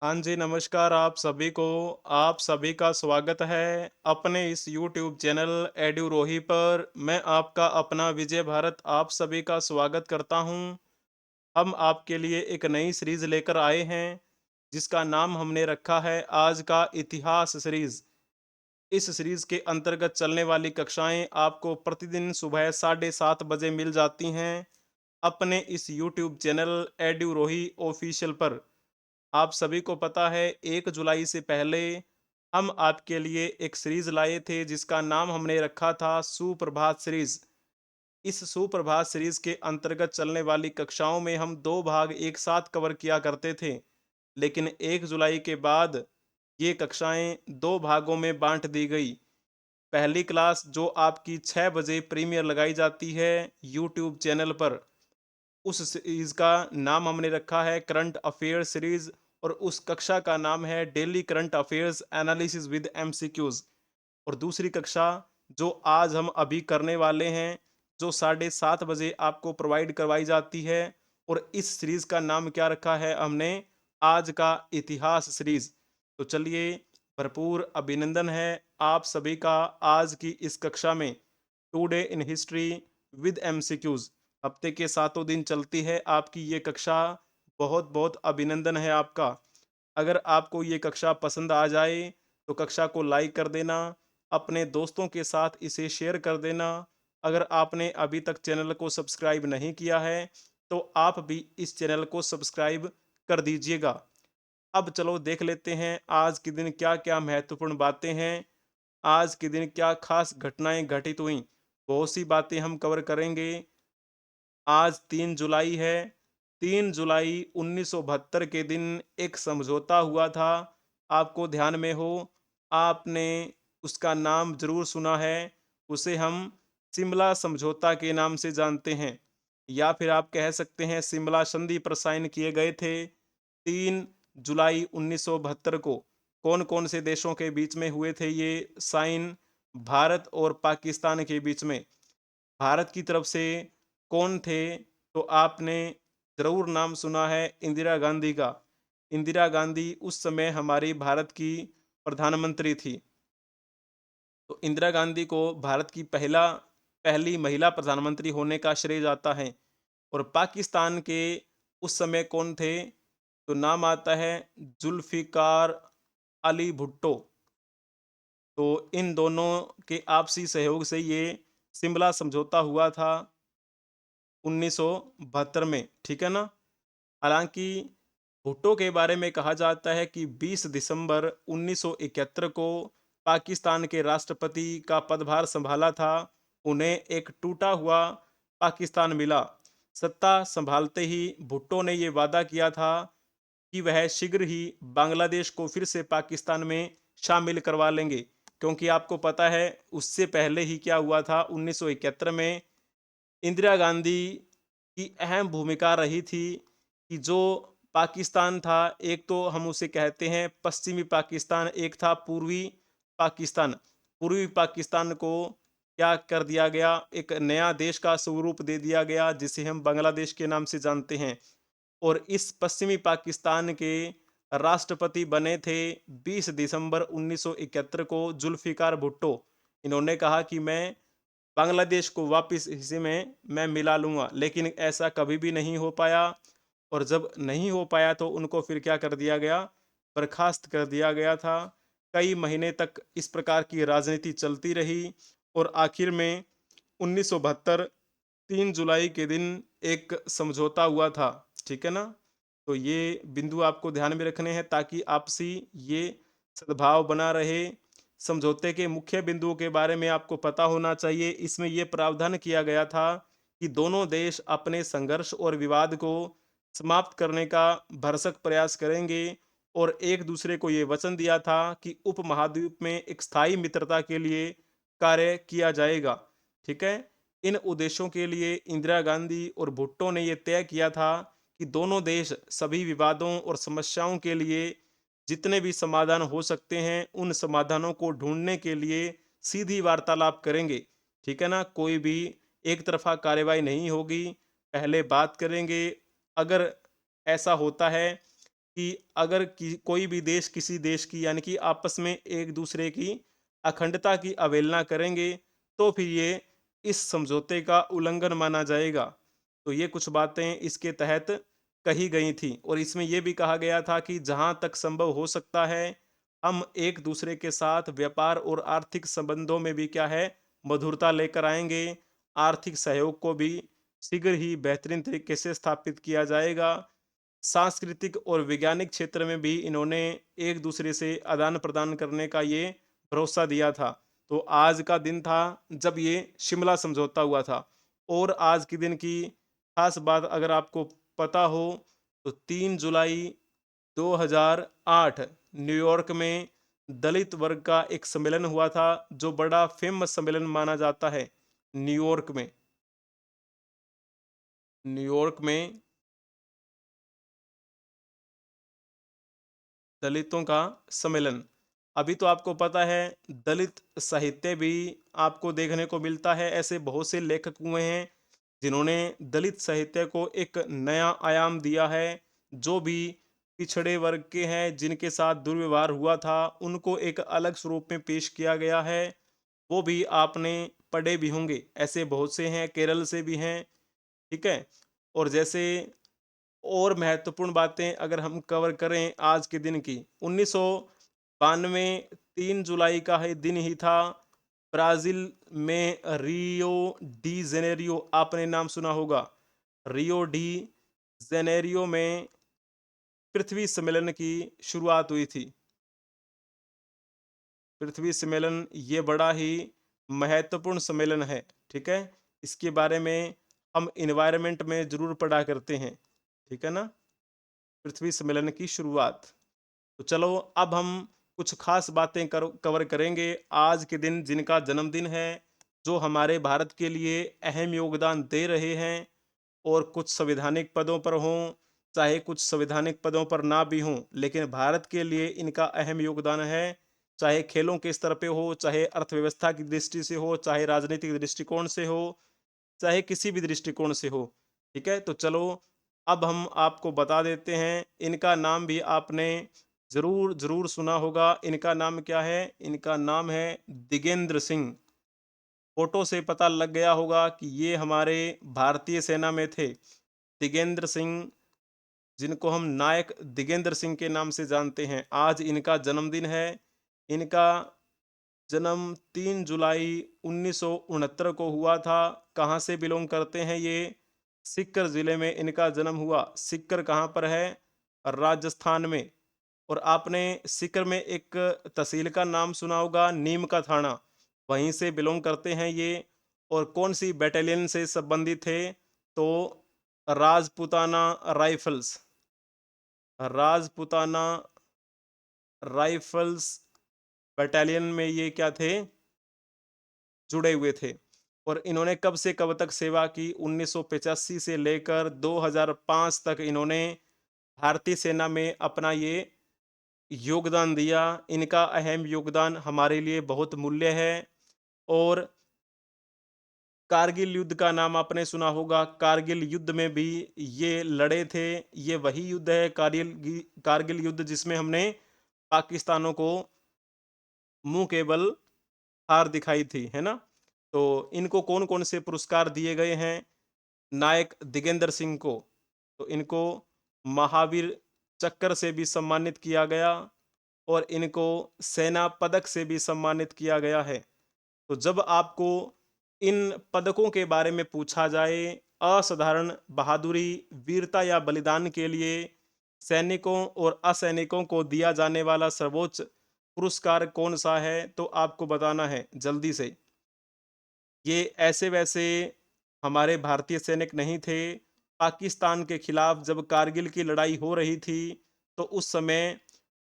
हाँ जी, नमस्कार आप सभी को। आप सभी का स्वागत है अपने इस यूट्यूब चैनल एड्यूरोही पर। मैं आपका अपना विजय भारत आप सभी का स्वागत करता हूँ। हम आपके लिए एक नई सीरीज़ लेकर आए हैं, जिसका नाम हमने रखा है आज का इतिहास सीरीज़। इस सीरीज़ के अंतर्गत चलने वाली कक्षाएँ आपको प्रतिदिन सुबह 7:30 बजे मिल जाती हैं, अपने इस यूट्यूब चैनल एड्यूरोही ऑफ़िशियल पर। आप सभी को पता है 1 जुलाई से पहले हम आपके लिए एक सीरीज लाए थे जिसका नाम हमने रखा था सुप्रभात सीरीज। इस सुप्रभात सीरीज के अंतर्गत चलने वाली कक्षाओं में हम 2 भाग एक साथ कवर किया करते थे। लेकिन 1 जुलाई के बाद ये कक्षाएं 2 भागों में बांट दी गई। पहली क्लास जो आपकी 6 बजे प्रीमियर लगाई जाती है यूट्यूब चैनल पर, उस सीरीज का नाम हमने रखा है करंट अफेयर सीरीज, और उस कक्षा का नाम है daily current affairs analysis with MCQs. और दूसरी कक्षा जो आज हम अभी करने वाले हैं, जो 7:30 बजे आपको प्रोवाइड करवाई जाती है, और इस सीरीज का नाम क्या रखा है हमने, आज का इतिहास सीरीज। तो चलिए, भरपूर अभिनंदन है आप सभी का आज की इस कक्षा में। Today in history with MCQs हफ्ते के 7 दिन चलती है आपकी ये कक्षा। बहुत बहुत अभिनंदन है आपका। अगर आपको ये कक्षा पसंद आ जाए तो कक्षा को लाइक कर देना, अपने दोस्तों के साथ इसे शेयर कर देना। अगर आपने अभी तक चैनल को सब्सक्राइब नहीं किया है तो आप भी इस चैनल को सब्सक्राइब कर दीजिएगा। अब चलो देख लेते हैं आज के दिन क्या क्या महत्वपूर्ण बातें हैं, आज के दिन क्या खास घटनाएं घटित हुई। बहुत सी बातें हम कवर करेंगे। आज 3 जुलाई है। 3 जुलाई 1972 के दिन एक समझौता हुआ था। आपको ध्यान में हो, आपने उसका नाम जरूर सुना है। उसे हम सिमला समझौता के नाम से जानते हैं, या फिर आप कह सकते हैं सिमला संधि पर साइन किए गए थे 3 जुलाई 1972 को। कौन कौन से देशों के बीच में हुए थे ये साइन? भारत और पाकिस्तान के बीच में। भारत की तरफ से कौन थे? तो आपने ज़रूर नाम सुना है इंदिरा गांधी का। इंदिरा गांधी उस समय हमारी भारत की प्रधानमंत्री थी। तो इंदिरा गांधी को भारत की पहली महिला प्रधानमंत्री होने का श्रेय जाता है। और पाकिस्तान के उस समय कौन थे? तो नाम आता है जुल्फ़िकार अली भुट्टो। तो इन दोनों के आपसी सहयोग से ये शिमला समझौता हुआ था 1972 में, ठीक है ना? हालाँकि भुट्टो के बारे में कहा जाता है कि 20 दिसंबर 1971 को पाकिस्तान के राष्ट्रपति का पदभार संभाला था। उन्हें एक टूटा हुआ पाकिस्तान मिला। सत्ता संभालते ही भुट्टो ने ये वादा किया था कि वह शीघ्र ही बांग्लादेश को फिर से पाकिस्तान में शामिल करवा लेंगे। क्योंकि आपको पता है उससे पहले ही क्या हुआ था, 1971 में इंदिरा गांधी की अहम भूमिका रही थी कि जो पाकिस्तान था, एक तो हम उसे कहते हैं पश्चिमी पाकिस्तान, एक था पूर्वी पाकिस्तान। पूर्वी पाकिस्तान को क्या कर दिया गया, एक नया देश का स्वरूप दे दिया गया जिसे हम बांग्लादेश के नाम से जानते हैं। और इस पश्चिमी पाकिस्तान के राष्ट्रपति बने थे 20 दिसंबर 1971 को जुल्फिकार भुट्टो। इन्होंने कहा कि मैं बांग्लादेश को वापस इसी में मैं मिला लूँगा, लेकिन ऐसा कभी भी नहीं हो पाया। और जब नहीं हो पाया तो उनको फिर क्या कर दिया गया, बर्खास्त कर दिया गया था। कई महीने तक इस प्रकार की राजनीति चलती रही, और आखिर में 1972 3 जुलाई के दिन एक समझौता हुआ था, ठीक है ना? तो ये बिंदु आपको ध्यान में रखने हैं ताकि आपसी ये सद्भाव बना रहे। समझौते के मुख्य बिंदुओं के बारे में आपको पता होना चाहिए। इसमें ये प्रावधान किया गया था कि दोनों देश अपने संघर्ष और विवाद को समाप्त करने का भरसक प्रयास करेंगे, और एक दूसरे को ये वचन दिया था कि उपमहाद्वीप में एक स्थायी मित्रता के लिए कार्य किया जाएगा, ठीक है? इन उद्देश्यों के लिए इंदिरा गांधी और भुट्टो ने यह तय किया था कि दोनों देश सभी विवादों और समस्याओं के लिए जितने भी समाधान हो सकते हैं उन समाधानों को ढूंढने के लिए सीधी वार्तालाप करेंगे, ठीक है ना? कोई भी एक तरफा कार्यवाही नहीं होगी, पहले बात करेंगे। अगर ऐसा होता है कि अगर कोई भी देश किसी देश की यानी कि आपस में एक दूसरे की अखंडता की अवहेलना करेंगे तो फिर ये इस समझौते का उल्लंघन माना जाएगा। तो ये कुछ बातें इसके तहत कही गई थी और इसमें यह भी कहा गया था कि जहां तक संभव हो सकता है हम एक दूसरे के साथ व्यापार और आर्थिक संबंधों में भी क्या है मधुरता लेकर आएंगे। आर्थिक सहयोग को भी शीघ्र ही बेहतरीन तरीके से स्थापित किया जाएगा। सांस्कृतिक और वैज्ञानिक क्षेत्र में भी इन्होंने एक दूसरे से आदान प्रदान करने का ये भरोसा दिया था। तो आज का दिन था जब ये शिमला समझौता हुआ था। और आज के दिन की खास बात अगर आपको पता हो तो 3 जुलाई 2008 न्यूयॉर्क में दलित वर्ग का एक सम्मेलन हुआ था जो बड़ा फेमस सम्मेलन माना जाता है। न्यूयॉर्क में न्यूयॉर्क में दलितों का सम्मेलन। अभी तो आपको पता है दलित साहित्य भी आपको देखने को मिलता है। ऐसे बहुत से लेखक हुए हैं जिन्होंने दलित साहित्य को एक नया आयाम दिया है। जो भी पिछड़े वर्ग के हैं जिनके साथ दुर्व्यवहार हुआ था उनको एक अलग स्वरूप में पेश किया गया है। वो भी आपने पढ़े भी होंगे। ऐसे बहुत से हैं, केरल से भी हैं। ठीक है। और जैसे और महत्वपूर्ण बातें अगर हम कवर करें आज के दिन की 1992 3 जुलाई का है दिन ही था। ब्राजील में रियो डी जेनेरियो आपने नाम सुना होगा। रियो डी जेनेरियो में पृथ्वी सम्मेलन की शुरुआत हुई थी। पृथ्वी सम्मेलन ये बड़ा ही महत्वपूर्ण सम्मेलन है। ठीक है। इसके बारे में हम इन्वायरमेंट में जरूर पढ़ा करते हैं। ठीक है ना। पृथ्वी सम्मेलन की शुरुआत। तो चलो अब हम कुछ खास बातें कवर करेंगे आज के दिन जिनका जन्मदिन है, जो हमारे भारत के लिए अहम योगदान दे रहे हैं। और कुछ संवैधानिक पदों पर हों चाहे कुछ संवैधानिक पदों पर ना भी हों, लेकिन भारत के लिए इनका अहम योगदान है। चाहे खेलों के स्तर पे हो, चाहे अर्थव्यवस्था की दृष्टि से हो, चाहे राजनीतिक दृष्टिकोण से हो, चाहे किसी भी दृष्टिकोण से हो। ठीक है। तो चलो अब हम आपको बता देते हैं। इनका नाम भी आपने जरूर जरूर सुना होगा। इनका नाम क्या है? इनका नाम है दिगेंद्र सिंह। फोटो से पता लग गया होगा कि ये हमारे भारतीय सेना में थे। दिगेंद्र सिंह, जिनको हम नायक दिगेंद्र सिंह के नाम से जानते हैं, आज इनका जन्मदिन है। इनका जन्म 3 जुलाई 1969 को हुआ था। कहाँ से बिलोंग करते हैं ये? सीकर जिले में इनका जन्म हुआ। सीकर कहाँ पर है? राजस्थान में। और आपने सीकर में एक तहसील का नाम सुना होगा, नीम का थाना। वहीं से बिलोंग करते हैं ये। और कौन सी बैटालियन से संबंधित थे? तो Rajputana rifles. Rajputana rifles battalion में ये क्या थे? जुड़े हुए थे। और इन्होंने कब से कब तक सेवा की? 1985 से लेकर 2005 तक इन्होंने भारतीय सेना में अपना ये योगदान दिया। इनका अहम योगदान हमारे लिए बहुत मूल्य है। और कारगिल युद्ध का नाम आपने सुना होगा। कारगिल युद्ध में भी ये लड़े थे। ये वही युद्ध है कारगिल युद्ध जिसमें हमने पाकिस्तानों को मुंह के बल हार दिखाई थी, है ना। तो इनको कौन कौन से पुरस्कार दिए गए हैं? नायक दिगेंद्र सिंह को तो इनको महावीर चक्र से भी सम्मानित किया गया और इनको सेना पदक से भी सम्मानित किया गया है। तो जब आपको इन पदकों के बारे में पूछा जाए, असाधारण बहादुरी, वीरता या बलिदान के लिए सैनिकों और असैनिकों को दिया जाने वाला सर्वोच्च पुरस्कार कौन सा है, तो आपको बताना है जल्दी से। ये ऐसे वैसे हमारे भारतीय सैनिक नहीं थे। पाकिस्तान के खिलाफ जब कारगिल की लड़ाई हो रही थी तो उस समय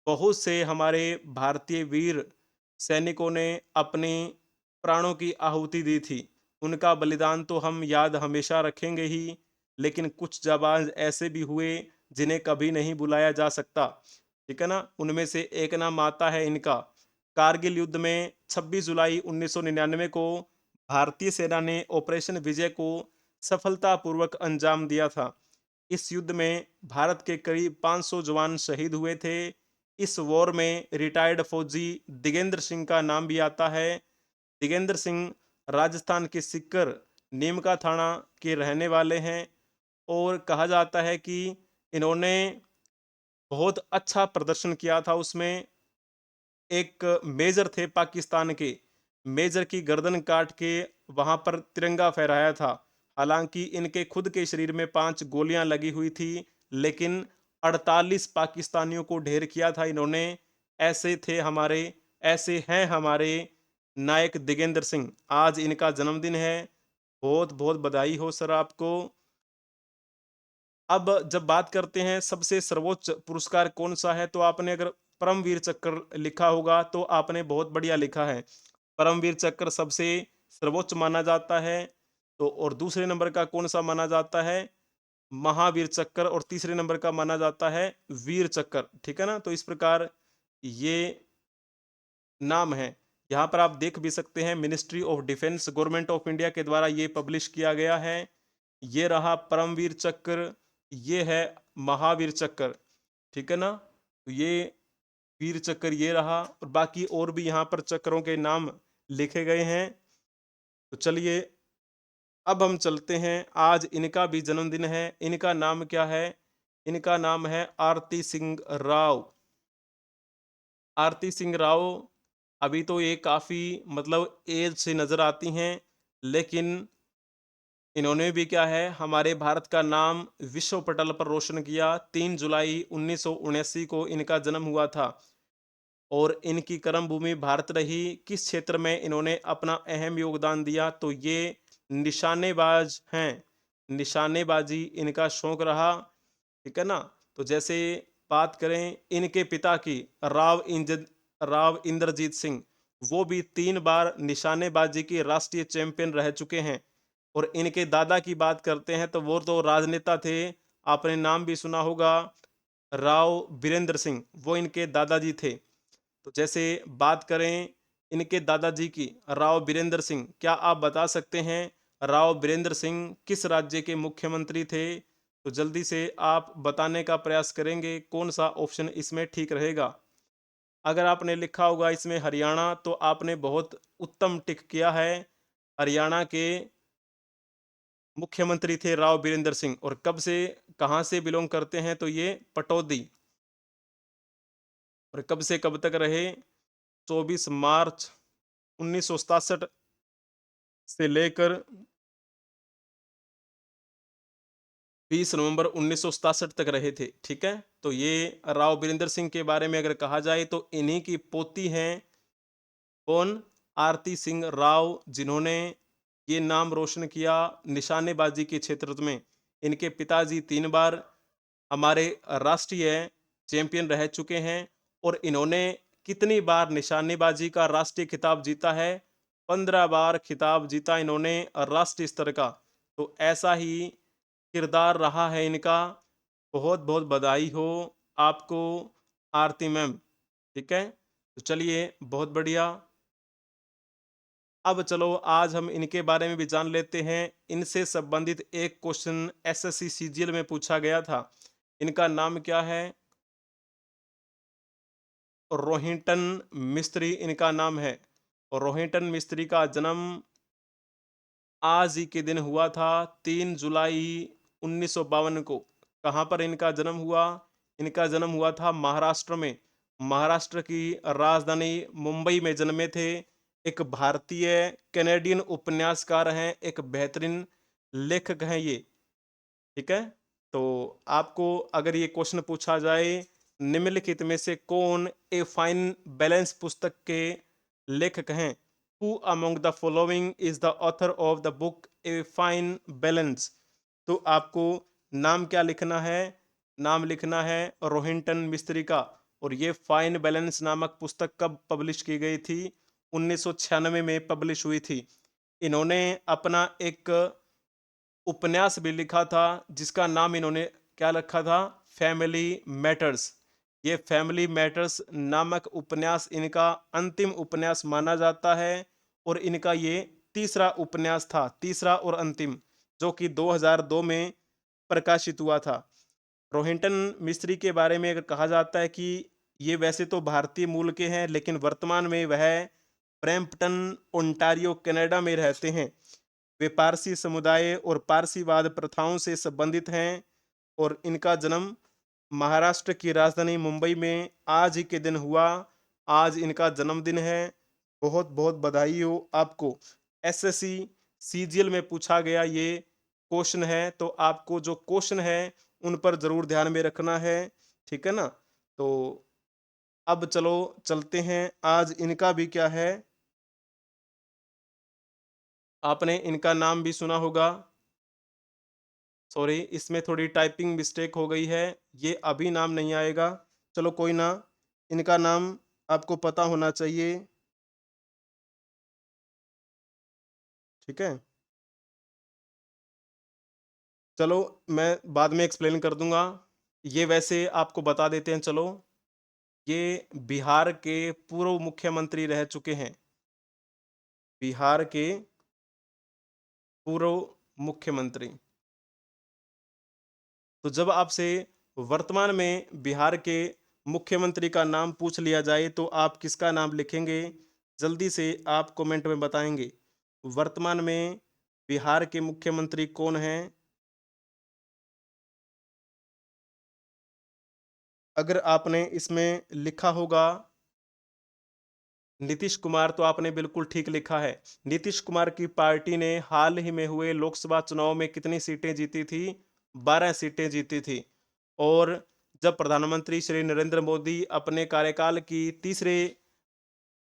बहुत से हमारे भारतीय वीर सैनिकों ने अपनी प्राणों की आहुति दी थी। उनका बलिदान तो हम याद हमेशा रखेंगे ही, लेकिन कुछ जाबाज ऐसे भी हुए जिन्हें कभी नहीं बुलाया जा सकता। ठीक है ना। उनमें से एक नाम आता है इनका। कारगिल युद्ध में 26 जुलाई 1999 को भारतीय सेना ने ऑपरेशन विजय को सफलतापूर्वक अंजाम दिया था। इस युद्ध में भारत के करीब 500 जवान शहीद हुए थे। इस वॉर में रिटायर्ड फौजी दिगेंद्र सिंह का नाम भी आता है। दिगेंद्र सिंह राजस्थान के सिक्कर, नीमका थाना के रहने वाले हैं और कहा जाता है कि इन्होंने बहुत अच्छा प्रदर्शन किया था उसमें। एक मेजर थे पाकिस्तान के, मेजर की गर्दन काट के वहां पर तिरंगा फहराया था। हालांकि इनके खुद के शरीर में 5 गोलियां लगी हुई थी, लेकिन 48 पाकिस्तानियों को ढेर किया था इन्होंने। ऐसे थे हमारे, ऐसे हैं हमारे नायक दिगेंद्र सिंह। आज इनका जन्मदिन है। बहुत बहुत बधाई हो सर आपको। अब जब बात करते हैं सबसे सर्वोच्च पुरस्कार कौन सा है, तो आपने अगर परमवीर चक्र लिखा होगा तो आपने बहुत बढ़िया लिखा है। परमवीर चक्र सबसे सर्वोच्च माना जाता है। तो और दूसरे नंबर का कौन सा माना जाता है? महावीर चक्र। और तीसरे नंबर का माना जाता है वीर चक्र। ठीक है ना? तो इस प्रकार ये नाम है। यहाँ पर आप देख भी सकते हैं, ministry of defence, government of India के द्वारा ये पब्लिश किया गया है। ये रहा परमवीर चक्र, ये है महावीर चक्र। ठीक है ना? तो ये वीर चक्र ये रहा, और बाकी और भी यहाँ पर चक्रों के नाम लिखे गए हैं। तो चलिए अब हम चलते हैं, आज इनका भी जन्मदिन है। इनका नाम क्या है? इनका नाम है आरती सिंह राव। आरती सिंह राव, अभी तो ये काफ़ी मतलब एज से नज़र आती हैं, लेकिन इन्होंने भी क्या है, हमारे भारत का नाम विश्व पटल पर रोशन किया। 3 जुलाई 1979 को इनका जन्म हुआ था और इनकी कर्म भूमि भारत रही। किस क्षेत्र में इन्होंने अपना अहम योगदान दिया? तो ये निशानेबाज हैं। निशानेबाजी इनका शौक रहा। ठीक है ना? तो जैसे बात करें इनके पिता की, राव इंद्रजीत सिंह, वो भी 3 बार निशानेबाजी के राष्ट्रीय चैंपियन रह चुके हैं। और इनके दादा की बात करते हैं तो वो तो राजनेता थे। आपने नाम भी सुना होगा, राव बीरेंद्र सिंह, वो इनके दादाजी थे। तो जैसे बात करें इनके दादाजी की, राव बीरेंद्र सिंह, क्या आप बता सकते हैं राव बीरेंद्र सिंह किस राज्य के मुख्यमंत्री थे? तो जल्दी से आप बताने का प्रयास करेंगे कौन सा ऑप्शन इसमें ठीक रहेगा। अगर आपने लिखा होगा इसमें हरियाणा, तो आपने बहुत उत्तम टिक किया है। हरियाणा के मुख्यमंत्री थे राव बीरेंद्र सिंह, और कब से, कहाँ से बिलोंग करते हैं? तो ये पटौदी। और कब से कब तक रहे? 24 मार्च 1967 से लेकर 20 नवंबर 1967 तक रहे थे। ठीक है? तो ये राव बीरेंद्र सिंह के बारे में अगर कहा जाए तो इन्हीं की पोती हैं कौन? आरती सिंह राव, जिन्होंने ये नाम रोशन किया निशानेबाजी के क्षेत्र में। इनके पिताजी 3 बार हमारे राष्ट्रीय चैंपियन रह चुके हैं। और इन्होंने कितनी बार निशानेबाजी का राष्ट्रीय खिताब जीता है? 15 बार खिताब जीता इन्होंने राष्ट्रीय स्तर का। तो ऐसा ही किरदार रहा है इनका। बहुत बहुत बधाई हो आपको आरती मैम। ठीक है? तो चलिए बहुत बढ़िया। अब चलो आज हम इनके बारे में भी जान लेते हैं। इनसे संबंधित एक क्वेश्चन एसएससी सीजीएल में पूछा गया था। इनका नाम क्या है? रोहिंटन मिस्त्री इनका नाम है। और रोहिंटन मिस्त्री का जन्म आज ही के दिन हुआ था, 3 जुलाई 1952 को। कहाँ पर इनका जन्म हुआ? इनका जन्म हुआ था महाराष्ट्र में। महाराष्ट्र की राजधानी मुंबई में जन्मे थे। एक भारतीय कैनेडियन उपन्यासकार हैं, एक बेहतरीन लेखक हैं ये। ठीक है? तो आपको अगर ये क्वेश्चन पूछा जाए, निम्नलिखित में से कौन ए फाइन बैलेंस पुस्तक के लेखक हैं? Who among the following is the author of the book a fine balance? तो आपको नाम क्या लिखना है? नाम लिखना है रोहिंटन मिस्त्री का। और ये फाइन बैलेंस नामक पुस्तक कब पब्लिश की गई थी? 1996 में पब्लिश हुई थी। इन्होंने अपना एक उपन्यास भी लिखा था, जिसका नाम इन्होंने क्या रखा था? Family matters. ये फैमिली मैटर्स नामक उपन्यास इनका अंतिम उपन्यास माना जाता है। और इनका ये तीसरा उपन्यास था, तीसरा और अंतिम, जो कि 2002 में प्रकाशित हुआ था। रोहिंटन मिस्त्री के बारे में अगर कहा जाता है कि ये वैसे तो भारतीय मूल के हैं, लेकिन वर्तमान में वह ब्रैम्पटन, ओंटारियो, कनाडा में रहते हैं। वे पारसी समुदाय और पारसीवाद प्रथाओं से संबंधित हैं और इनका जन्म महाराष्ट्र की राजधानी मुंबई में आज ही के दिन हुआ। आज इनका जन्मदिन है। बहुत बहुत बधाई हो आपको। एसएससी सीजीएल में पूछा गया ये क्वेश्चन है, तो आपको जो क्वेश्चन है उन पर जरूर ध्यान में रखना है। ठीक है ना? तो अब चलो चलते हैं। आज इनका भी क्या है, आपने इनका नाम भी सुना होगा। सॉरी, इसमें थोड़ी टाइपिंग मिस्टेक हो गई है, ये अभी नाम नहीं आएगा। चलो कोई ना, इनका नाम आपको पता होना चाहिए। ठीक है, चलो मैं बाद में एक्सप्लेन कर दूंगा। ये वैसे आपको बता देते हैं। चलो, ये बिहार के पूर्व मुख्यमंत्री रह चुके हैं। बिहार के पूर्व मुख्यमंत्री। तो जब आपसे वर्तमान में बिहार के मुख्यमंत्री का नाम पूछ लिया जाए तो आप किसका नाम लिखेंगे? जल्दी से आप कमेंट में बताएंगे। वर्तमान में बिहार के मुख्यमंत्री कौन हैं? अगर आपने इसमें लिखा होगा नीतीश कुमार, तो आपने बिल्कुल ठीक लिखा है। नीतीश कुमार की पार्टी ने हाल ही में हुए लोकसभा चुनाव में कितनी सीटें जीती थी? 12 सीटें जीती थी। और जब प्रधानमंत्री श्री नरेंद्र मोदी अपने कार्यकाल की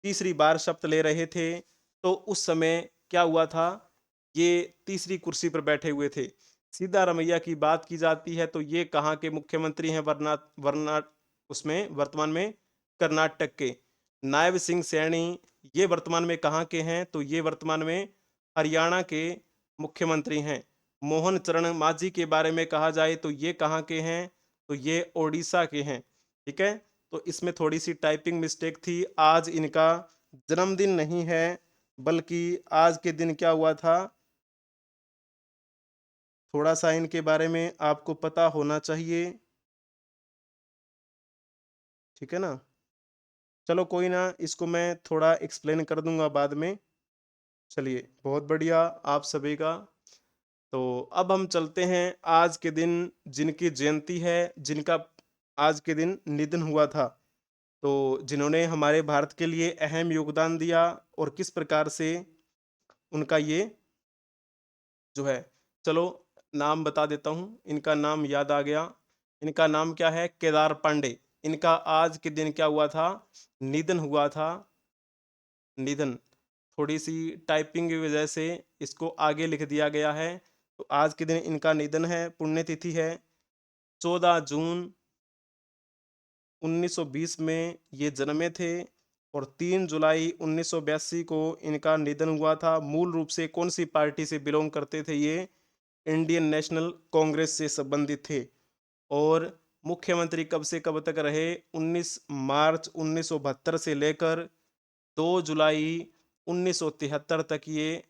तीसरी बार शपथ ले रहे थे, तो उस समय क्या हुआ था? ये तीसरी कुर्सी पर बैठे हुए थे। सिद्धारमैया की बात की जाती है तो ये कहाँ के मुख्यमंत्री हैं? वरना वरना उसमें वर्तमान में कर्नाटक के। नायब सिंह सैनी, ये वर्तमान में कहाँ के हैं? तो ये वर्तमान में हरियाणा के मुख्यमंत्री हैं। मोहन चरण मांझी के बारे में कहा जाए तो ये कहाँ के हैं? तो ये ओडिशा के हैं। ठीक है, तो इसमें थोड़ी सी टाइपिंग मिस्टेक थी। आज इनका जन्मदिन नहीं है, बल्कि आज के दिन क्या हुआ था, थोड़ा सा इनके बारे में आपको पता होना चाहिए। ठीक है ना? चलो कोई ना, इसको मैं थोड़ा एक्सप्लेन कर दूंगा बाद में। चलिए, बहुत बढ़िया आप सभी का। तो अब हम चलते हैं आज के दिन जिनकी जयंती है, जिनका आज के दिन निधन हुआ था, तो जिन्होंने हमारे भारत के लिए अहम योगदान दिया और किस प्रकार से उनका ये जो है, चलो नाम बता देता हूँ। इनका नाम याद आ गया। इनका नाम क्या है? केदार पांडे। इनका आज के दिन क्या हुआ था? निधन हुआ था। निधन, थोड़ी सी टाइपिंग की वजह से इसको आगे लिख दिया गया है। तो आज के दिन इनका निधन है। पुण्यतिथि है 14 जून 1920 में ये जन्मे थे और 3 जुलाई 1982 को इनका निधन हुआ था। मूल रूप से कौन सी पार्टी से बिलोंग करते थे ये? इंडियन नेशनल कांग्रेस से संबंधित थे। और मुख्यमंत्री कब से कब तक रहे? 19 मार्च 1972 से लेकर 2 जुलाई 1973 तक ये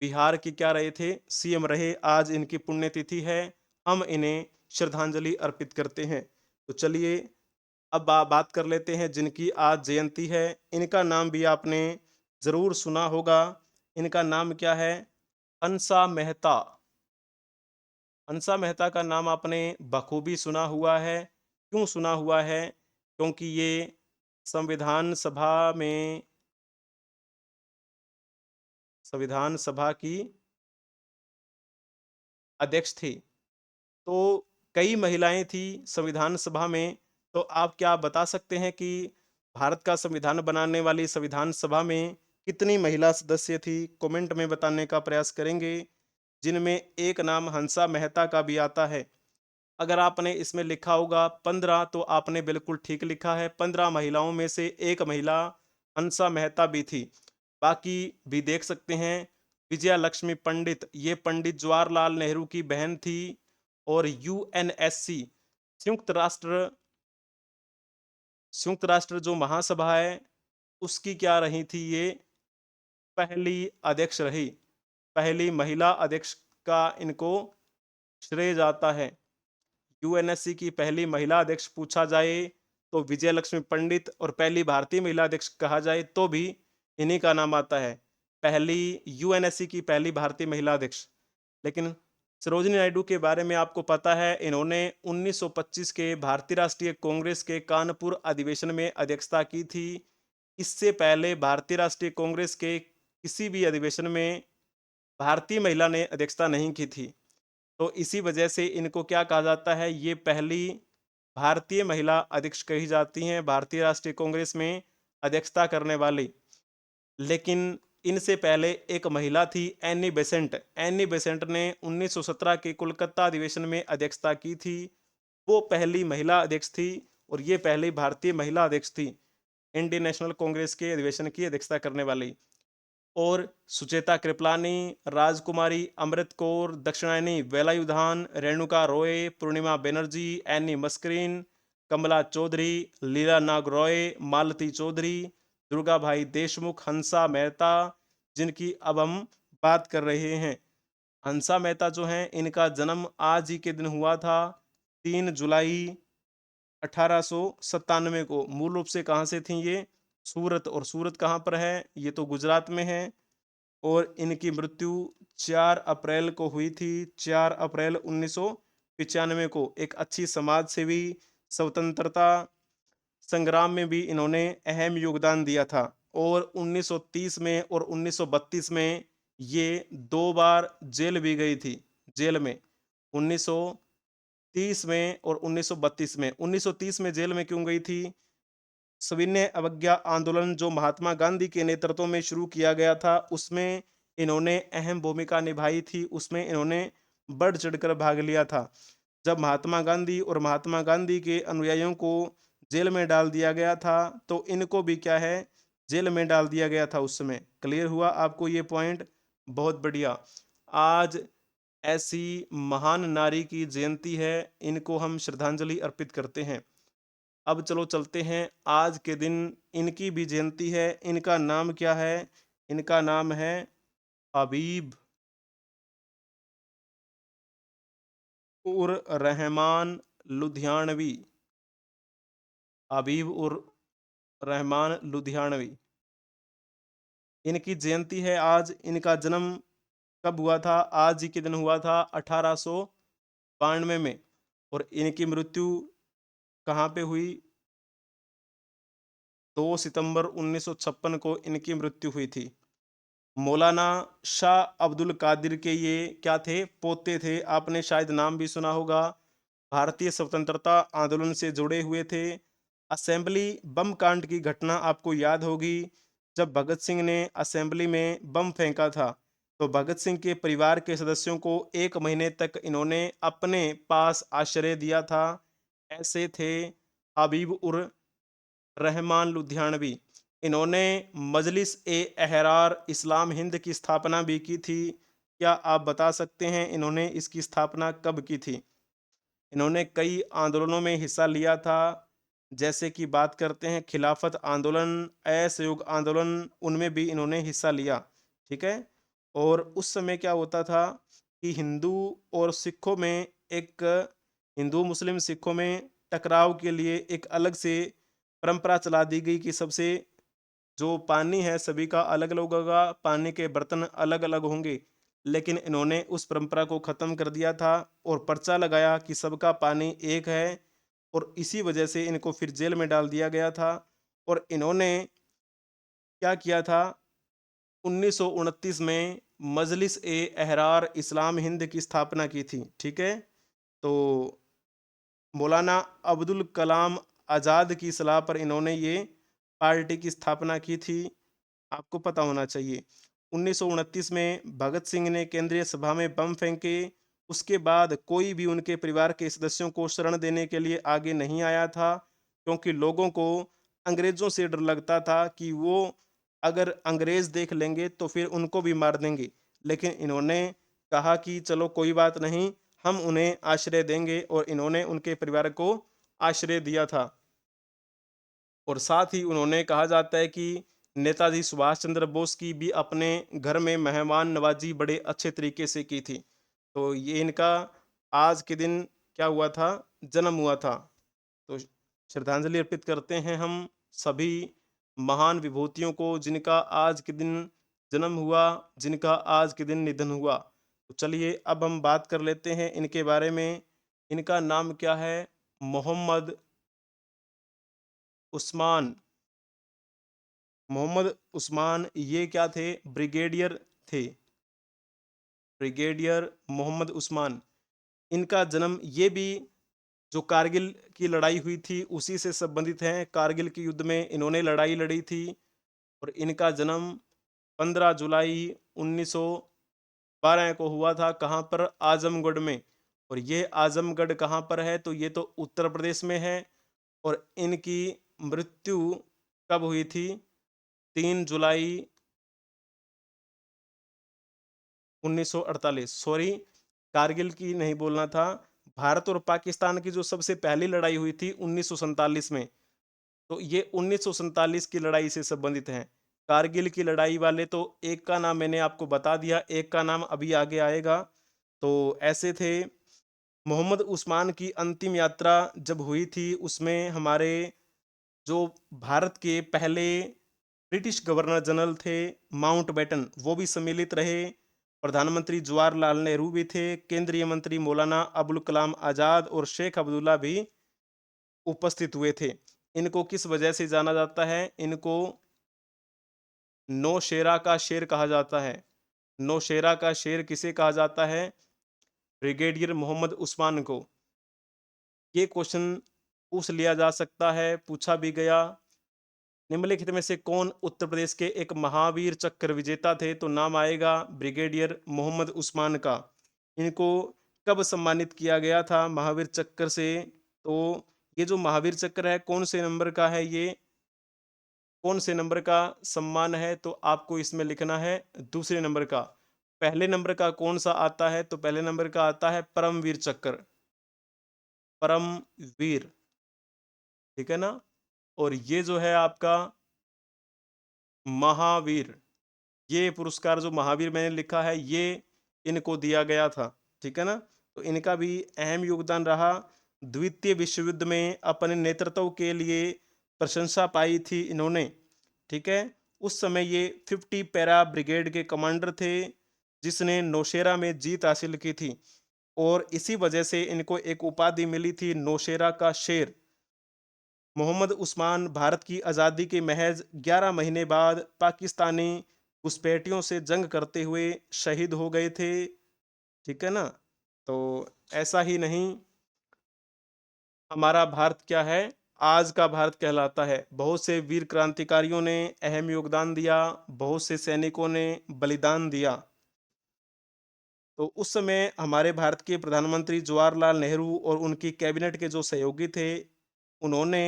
बिहार के क्या रहे थे? सीएम रहे। आज इनकी पुण्यतिथि है। हम इन्हें श्रद्धांजलि अर्पित करते हैं। तो चलिए, अब बात कर लेते हैं जिनकी आज जयंती है। इनका नाम भी आपने जरूर सुना होगा। इनका नाम क्या है? हंसा मेहता। हंसा मेहता का नाम आपने बखूबी सुना हुआ है। क्यों सुना हुआ है? क्योंकि ये संविधान सभा में संविधान सभा की अध्यक्ष थी। तो कई महिलाएं थी संविधान सभा में। तो आप क्या बता सकते हैं कि भारत का संविधान बनाने वाली संविधान सभा में कितनी महिला सदस्य थी? कमेंट में बताने का प्रयास करेंगे, जिनमें एक नाम हंसा मेहता का भी आता है। अगर आपने इसमें लिखा होगा 15, तो आपने बिल्कुल ठीक लिखा है। 15 महिलाओं में से एक महिला हंसा मेहता भी थी। बाकी भी देख सकते हैं। विजया लक्ष्मी पंडित, ये पंडित जवाहरलाल नेहरू की बहन थी। और यूएनएससी, संयुक्त राष्ट्र संयुक्त राष्ट्र जो महासभा है, उसकी क्या रही थी ये? पहली अध्यक्ष रही। पहली महिला अध्यक्ष का इनको श्रेय जाता है। यूएनएससी की पहली महिला अध्यक्ष पूछा जाए तो विजय लक्ष्मी पंडित, और पहली भारतीय महिला अध्यक्ष कहा जाए तो भी इन्हीं का नाम आता है। पहली यूएनएससी की पहली भारतीय महिला अध्यक्ष। लेकिन सरोजिनी नायडू के बारे में आपको पता है, इन्होंने 1925 के भारतीय राष्ट्रीय कांग्रेस के कानपुर अधिवेशन में अध्यक्षता की थी। इससे पहले भारतीय राष्ट्रीय कांग्रेस के किसी भी अधिवेशन में भारतीय महिला ने अध्यक्षता नहीं की थी। तो इसी वजह से इनको क्या कहा जाता है, ये पहली भारतीय महिला अध्यक्ष कही जाती हैं भारतीय राष्ट्रीय कांग्रेस में अध्यक्षता करने वाली। लेकिन इनसे पहले एक महिला थी, एनी बेसेंट। एनी बेसेंट ने 1917 के कोलकाता अधिवेशन में अध्यक्षता की थी। वो पहली महिला अध्यक्ष थी और ये पहली भारतीय महिला अध्यक्ष थी इंडियन नेशनल कांग्रेस के अधिवेशन की अध्यक्षता करने वाली। और सुचेता कृपलानी, राजकुमारी अमृत कौर, दक्षिणायनी वेलायुधान, रेणुका रॉय, पूर्णिमा बनर्जी, एनी मस्करीन, कमला चौधरी, लीला नाग रॉय, मालती चौधरी, दुर्गा भाई देशमुख, हंसा मेहता, जिनकी अब हम बात कर रहे हैं। हंसा मेहता जो हैं, इनका जन्म आज ही के दिन हुआ था, 3 जुलाई 1897 को। मूल रूप से कहाँ से थी ये? सूरत। और सूरत कहाँ पर है? ये तो गुजरात में है। और इनकी मृत्यु 4 अप्रैल को हुई थी, 4 अप्रैल 1995 को। एक अच्छी समाज सेवी, स्वतंत्रता संग्राम में भी इन्होंने अहम योगदान दिया था। और 1930 में और 1932 में ये 2 बार जेल भी गई थी। जेल में 1930 में और 1932 में। 1930 में जेल में क्यों गई थी? सविनय अवज्ञा आंदोलन जो महात्मा गांधी के नेतृत्व में शुरू किया गया था, उसमें इन्होंने अहम भूमिका निभाई थी। उसमें इन्होंने बढ़ चढ़कर भाग लिया था। जब महात्मा गांधी और महात्मा गांधी के अनुयायियों को जेल में डाल दिया गया था, तो इनको भी क्या है, जेल में डाल दिया गया था उस समय। क्लियर हुआ आपको ये पॉइंट? बहुत बढ़िया। आज ऐसी महान नारी की जयंती है, इनको हम श्रद्धांजलि अर्पित करते हैं। अब चलो चलते हैं, आज के दिन इनकी भी जयंती है। इनका नाम क्या है? इनका नाम है हबीब उर रहमान लुधियानवी। हबीब उर रहमान लुधियानवी, इनकी जयंती है आज। इनका जन्म कब हुआ था? आज ही के दिन हुआ था, 1892 में। और इनकी मृत्यु कहाँ पे हुई? 2 सितंबर 1956 को इनकी मृत्यु हुई थी। मौलाना शाह अब्दुल कादिर के ये क्या थे? पोते थे। आपने शायद नाम भी सुना होगा। भारतीय स्वतंत्रता आंदोलन से जुड़े हुए थे। असेंबली बम कांड की घटना आपको याद होगी। जब भगत सिंह ने असेंबली में बम फेंका था, तो भगत सिंह के परिवार के सदस्यों को 1 महीने तक इन्होंने अपने पास आश्रय दिया था। ऐसे थे हबीब उर रहमान लुधियानवी। इन्होंने मजलिस ए एहरार इस्लाम हिंद की स्थापना भी की थी। क्या आप बता सकते हैं इन्होंने इसकी स्थापना कब की थी? इन्होंने कई आंदोलनों में हिस्सा लिया था। जैसे कि बात करते हैं खिलाफत आंदोलन, असहयोग आंदोलन, उनमें भी इन्होंने हिस्सा लिया। ठीक है। और उस समय क्या होता था कि हिंदू और सिखों में एक, हिंदू मुस्लिम सिखों में टकराव के लिए एक अलग से परंपरा चला दी गई कि सबसे, जो पानी है सभी का अलग अलग होगा, पानी के बर्तन अलग अलग होंगे। लेकिन इन्होंने उस परंपरा को खत्म कर दिया था और पर्चा लगाया कि सबका पानी एक है। और इसी वजह से इनको फिर जेल में डाल दिया गया था। और इन्होंने क्या किया था, 1929 में मजलिस ए एहरार इस्लाम हिंद की स्थापना की थी। ठीक है। तो मौलाना अब्दुल कलाम आज़ाद की सलाह पर इन्होंने ये पार्टी की स्थापना की थी। आपको पता होना चाहिए। 1929 में भगत सिंह ने केंद्रीय सभा में बम फेंके। उसके बाद कोई भी उनके परिवार के सदस्यों को शरण देने के लिए आगे नहीं आया था, क्योंकि लोगों को अंग्रेजों से डर लगता था कि वो अगर अंग्रेज देख लेंगे तो फिर उनको भी मार देंगे। लेकिन इन्होंने कहा कि चलो कोई बात नहीं, हम उन्हें आश्रय देंगे। और इन्होंने उनके परिवार को आश्रय दिया था। और साथ ही उन्होंने, कहा जाता है कि नेताजी सुभाष चंद्र बोस की भी अपने घर में मेहमान नवाजी बड़े अच्छे तरीके से की थी। तो ये इनका आज के दिन क्या हुआ था, जन्म हुआ था। तो श्रद्धांजलि अर्पित करते हैं हम सभी महान विभूतियों को जिनका आज के दिन जन्म हुआ, जिनका आज के दिन निधन हुआ। तो चलिए अब हम बात कर लेते हैं इनके बारे में। इनका नाम क्या है? मोहम्मद उस्मान। मोहम्मद उस्मान ये क्या थे? ब्रिगेडियर थे। ब्रिगेडियर मोहम्मद उस्मान। इनका जन्म ये भी जो कारगिल की लड़ाई हुई थी उसी से संबंधित हैं। कारगिल के युद्ध में इन्होंने लड़ाई लड़ी थी और इनका जन्म 15 जुलाई 1912 को हुआ था। कहाँ पर? आजमगढ़ में। और ये आजमगढ़ कहाँ पर है? तो ये तो उत्तर प्रदेश में है। और इनकी मृत्यु कब हुई थी? 3 जुलाई 1948। सॉरी, कारगिल की नहीं बोलना था। भारत और पाकिस्तान की जो सबसे पहली लड़ाई हुई थी 1947 में, तो ये 1947 की लड़ाई से संबंधित हैं। कारगिल की लड़ाई वाले तो एक का नाम मैंने आपको बता दिया, एक का नाम अभी आगे आएगा। तो ऐसे थे। मोहम्मद उस्मान की अंतिम यात्रा जब हुई थी उसमें हमारे जो भारत के पहले ब्रिटिश गवर्नर जनरल थे माउंटबेटन, वो भी सम्मिलित रहे। प्रधानमंत्री जवाहरलाल नेहरू भी थे। केंद्रीय मंत्री मौलाना अबुल कलाम आजाद और शेख अब्दुल्ला भी उपस्थित हुए थे। इनको किस वजह से जाना जाता है? इनको नौशेरा का शेर कहा जाता है। नौशेरा का शेर किसे कहा जाता है? ब्रिगेडियर मोहम्मद उस्मान को। ये क्वेश्चन पूछ लिया जा सकता है, पूछा भी गया। निम्नलिखित में से कौन उत्तर प्रदेश के एक महावीर चक्र विजेता थे? तो नाम आएगा ब्रिगेडियर मोहम्मद उस्मान का। इनको कब सम्मानित किया गया था महावीर चक्र से? तो ये जो महावीर चक्र है कौन से नंबर का है? ये कौन से नंबर का सम्मान है? तो आपको इसमें लिखना है दूसरे नंबर का। पहले नंबर का कौन सा आता है? तो पहले नंबर का आता है परमवीर चक्र। परमवीर, ठीक है ना। और ये जो है आपका महावीर, ये पुरस्कार जो महावीर मैंने लिखा है ये इनको दिया गया था, ठीक है ना। तो इनका भी अहम योगदान रहा। द्वितीय विश्व युद्ध में अपने नेतृत्व के लिए प्रशंसा पाई थी इन्होंने, ठीक है। उस समय ये 50 पैरा ब्रिगेड के कमांडर थे जिसने नौशेरा में जीत हासिल की थी। और इसी वजह से इनको एक उपाधि मिली थी नौशेरा का शेर। मोहम्मद उस्मान भारत की आज़ादी के महज 11 महीने बाद पाकिस्तानी घुसपैठियों से जंग करते हुए शहीद हो गए थे, ठीक है ना। तो ऐसा ही नहीं, हमारा भारत क्या है? आज का भारत कहलाता है। बहुत से वीर क्रांतिकारियों ने अहम योगदान दिया, बहुत से सैनिकों ने बलिदान दिया। तो उस समय हमारे भारत के प्रधानमंत्री जवाहरलाल नेहरू और उनकी कैबिनेट के जो सहयोगी थे उन्होंने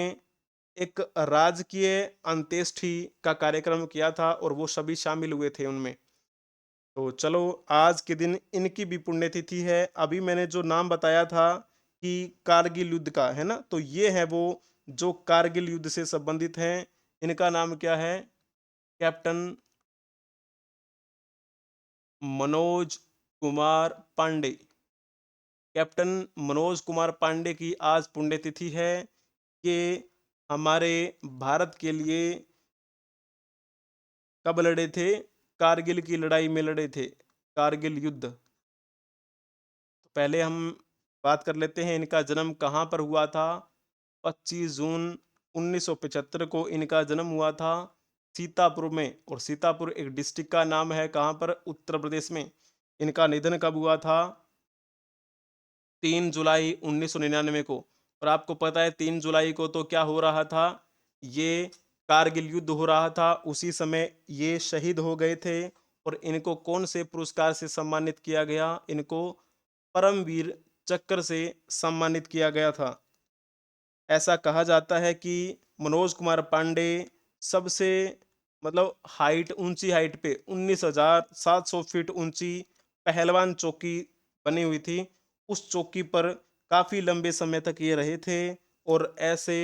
एक राजकीय अंत्येष्टि का कार्यक्रम किया था और वो सभी शामिल हुए थे उनमें। तो चलो, आज के दिन इनकी भी पुण्यतिथि है। अभी मैंने जो नाम बताया था कि कारगिल युद्ध का है ना, तो ये है वो जो कारगिल युद्ध से संबंधित हैं। इनका नाम क्या है? कैप्टन मनोज कुमार पांडे। कैप्टन मनोज कुमार पांडे की आज पुण्यतिथि है। ये हमारे भारत के लिए कब लड़े थे? कारगिल की लड़ाई में लड़े थे, कारगिल युद्ध। तो पहले हम बात कर लेते हैं इनका जन्म कहाँ पर हुआ था। 25 जून 1975 को इनका जन्म हुआ था सीतापुर में। और सीतापुर एक डिस्ट्रिक्ट का नाम है, कहाँ पर? उत्तर प्रदेश में। इनका निधन कब हुआ था? 3 जुलाई 1999 को। और आपको पता है 3 जुलाई को तो क्या हो रहा था? ये कारगिल युद्ध हो रहा था, उसी समय ये शहीद हो गए थे। और इनको कौन से पुरस्कार से सम्मानित किया गया? इनको परमवीर चक्र से सम्मानित किया गया था। ऐसा कहा जाता है कि मनोज कुमार पांडे सबसे हाइट, ऊंची हाइट पे 19,700 फीट ऊंची पहलवान चौकी बनी हुई थी। उस चौकी पर काफी लंबे समय तक ये रहे थे। और ऐसे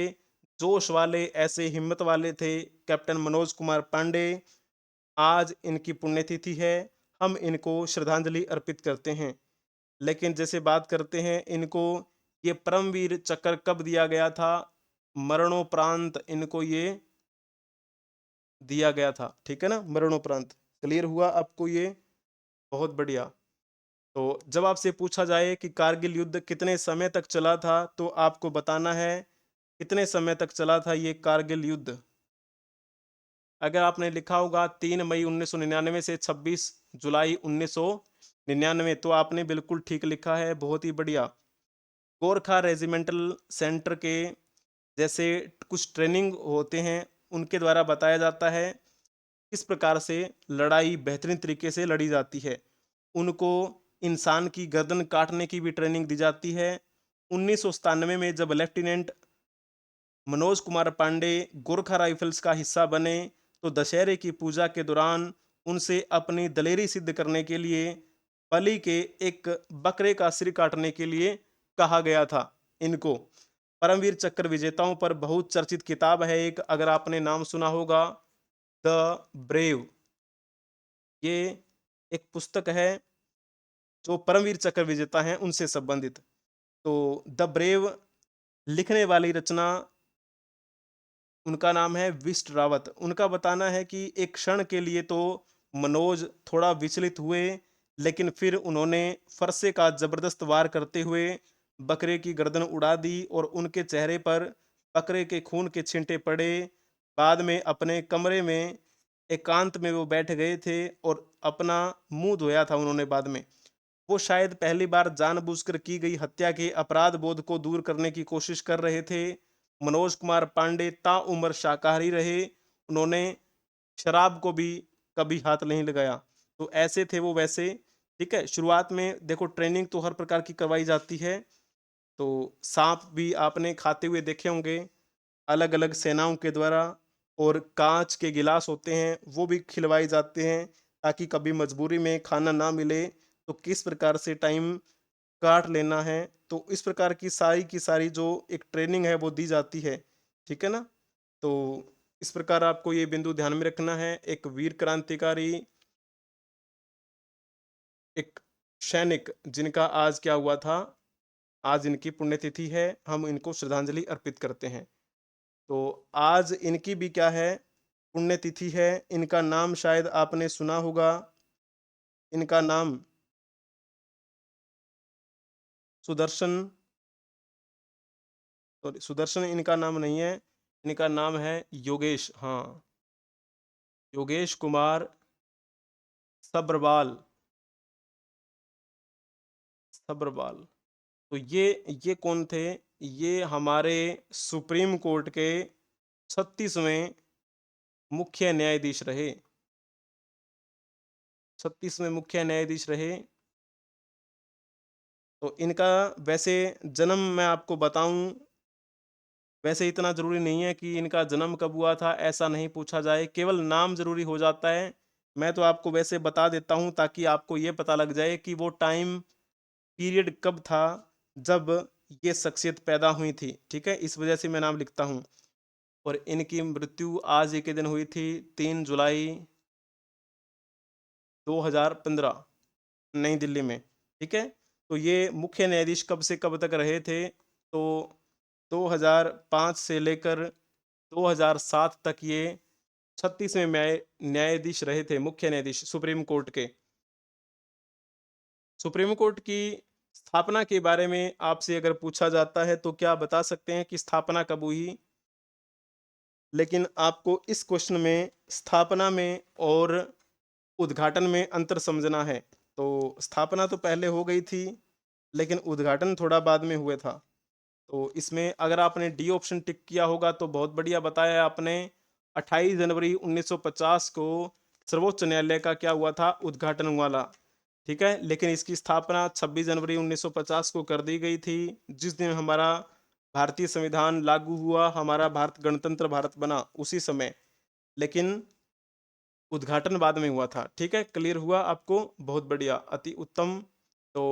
जोश वाले, ऐसे हिम्मत वाले थे कैप्टन मनोज कुमार पांडे। आज इनकी पुण्यतिथि है, हम इनको श्रद्धांजलि अर्पित करते हैं। लेकिन जैसे बात करते हैं इनको ये परमवीर चक्र कब दिया गया था? मरणोपरांत इनको ये दिया गया था, ठीक है ना? मरणोपरांत। क्लियर हुआ आपको ये? बहुत बढ़िया। तो जब आपसे पूछा जाए कि कारगिल युद्ध कितने समय तक चला था, तो आपको बताना है कितने समय तक चला था ये कारगिल युद्ध। अगर आपने लिखा होगा 3 मई 1999 से 26 जुलाई 1999, तो आपने बिल्कुल ठीक लिखा है, बहुत ही बढ़िया। गोरखा रेजिमेंटल सेंटर के जैसे कुछ ट्रेनिंग होते हैं, उनके द्वारा बताया जाता है किस प्रकार से लड़ाई बेहतरीन तरीके से लड़ी जाती है। उनको इंसान की गर्दन काटने की भी ट्रेनिंग दी जाती है। 1997 में जब लेफ्टिनेंट मनोज कुमार पांडे गोरखा राइफल्स का हिस्सा बने, तो दशहरे की पूजा के दौरान उनसे अपनी दलेरी सिद्ध करने के लिए बलि के एक बकरे का सिर काटने के लिए कहा गया था इनको। परमवीर चक्र विजेताओं पर बहुत चर्चित किताब है एक, अगर आपने नाम सुना होगा, द ब्रेव। ये एक पुस्तक है जो परमवीर चक्र विजेता हैं उनसे संबंधित। तो द ब्रेव लिखने वाली रचना, उनका नाम है विस्ट रावत। उनका बताना है कि एक क्षण के लिए तो मनोज थोड़ा विचलित हुए, लेकिन फिर उन्होंने फरसे का जबरदस्त वार करते हुए बकरे की गर्दन उड़ा दी और उनके चेहरे पर बकरे के खून के छींटे पड़े। बाद में अपने कमरे में एकांत में वो बैठ गए थे और अपना मुंह धोया था उन्होंने बाद में। वो शायद पहली बार जानबूझकर की गई हत्या के अपराध बोध को दूर करने की कोशिश कर रहे थे। मनोज कुमार पांडे ताउम्र शाकाहारी रहे, उन्होंने शराब को भी कभी हाथ नहीं लगाया। तो ऐसे थे वो वैसे, ठीक है। शुरुआत में देखो ट्रेनिंग तो हर प्रकार की करवाई जाती है। तो सांप भी आपने खाते हुए देखे होंगे अलग अलग सेनाओं के द्वारा, और कांच के गिलास होते हैं वो भी खिलवाए जाते हैं, ताकि कभी मजबूरी में खाना ना मिले तो किस प्रकार से टाइम काट लेना है। तो इस प्रकार की सारी जो एक ट्रेनिंग है वो दी जाती है, ठीक है ना? तो इस प्रकार आपको ये बिंदु ध्यान में रखना है। एक वीर क्रांतिकारी, एक सैनिक जिनका आज क्या हुआ था, आज इनकी पुण्यतिथि है, हम इनको श्रद्धांजलि अर्पित करते हैं। तो आज इनकी भी क्या है, पुण्यतिथि है। इनका नाम शायद आपने सुना होगा, इनका नाम सुदर्शन, सॉरी सुदर्शन इनका नाम नहीं है, इनका नाम है योगेश। हाँ, योगेश कुमार सब्रवाल, सब्रवाल। तो ये कौन थे? ये हमारे सुप्रीम कोर्ट के 36वें मुख्य न्यायाधीश रहे। 36वें मुख्य न्यायाधीश रहे। तो इनका वैसे जन्म मैं आपको बताऊं, वैसे इतना जरूरी नहीं है कि इनका जन्म कब हुआ था, ऐसा नहीं पूछा जाए, केवल नाम जरूरी हो जाता है। मैं तो आपको वैसे बता देता हूं ताकि आपको ये पता लग जाए कि वो टाइम पीरियड कब था जब ये शख्सियत पैदा हुई थी, ठीक है। इस वजह से मैं नाम लिखता हूँ। और इनकी मृत्यु आज ही के दिन हुई थी, 3 जुलाई 2015, नई दिल्ली में, ठीक है। तो ये मुख्य न्यायाधीश कब से कब तक रहे थे? तो 2005 से लेकर 2007 तक ये 36वें न्यायाधीश रहे थे, मुख्य न्यायाधीश सुप्रीम कोर्ट के। सुप्रीम कोर्ट की स्थापना के बारे में आपसे अगर पूछा जाता है तो क्या बता सकते हैं कि स्थापना कब हुई? लेकिन आपको इस क्वेश्चन में स्थापना में और उद्घाटन में अंतर समझना है। तो स्थापना तो पहले हो गई थी, लेकिन उद्घाटन थोड़ा बाद में हुआ था। तो इसमें अगर आपने डी ऑप्शन टिक किया होगा तो बहुत बढ़िया बताया आपने। 28 जनवरी 1950 को सर्वोच्च न्यायालय का क्या हुआ था, उद्घाटन हुआ था, ठीक है। लेकिन इसकी स्थापना 26 जनवरी 1950 को कर दी गई थी, जिस दिन हमारा भारतीय संविधान लागू हुआ, हमारा भारत गणतंत्र भारत बना उसी समय। लेकिन उद्घाटन बाद में हुआ था, ठीक है। क्लियर हुआ आपको? बहुत बढ़िया, अति उत्तम। तो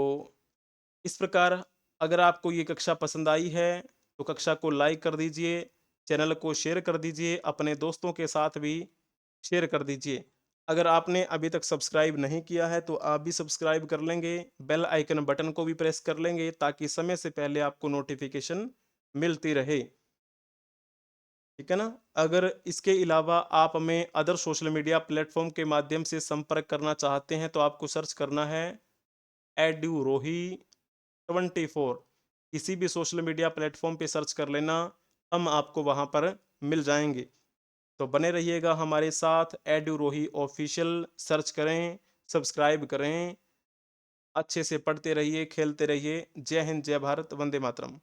इस प्रकार अगर आपको ये कक्षा पसंद आई है तो कक्षा को लाइक कर दीजिए, चैनल को शेयर कर दीजिए, अपने दोस्तों के साथ भी शेयर कर दीजिए। अगर आपने अभी तक सब्सक्राइब नहीं किया है तो आप भी सब्सक्राइब कर लेंगे, बेल आइकन बटन को भी प्रेस कर लेंगे ताकि समय से पहले आपको नोटिफिकेशन मिलती रहे। ठीक है ना? अगर इसके अलावा आप हमें अदर सोशल मीडिया प्लेटफ़ॉर्म के माध्यम से संपर्क करना चाहते हैं तो आपको सर्च करना है एड्यूरोही 24। किसी भी सोशल मीडिया प्लेटफ़ॉर्म पे सर्च कर लेना, हम आपको वहाँ पर मिल जाएँगे। तो बने रहिएगा हमारे साथ, एड्यूरोही ऑफ़िशियल सर्च करें, सब्सक्राइब करें, अच्छे से पढ़ते रहिए, खेलते रहिए। जय हिंद, जय भारत, वंदे मातरम।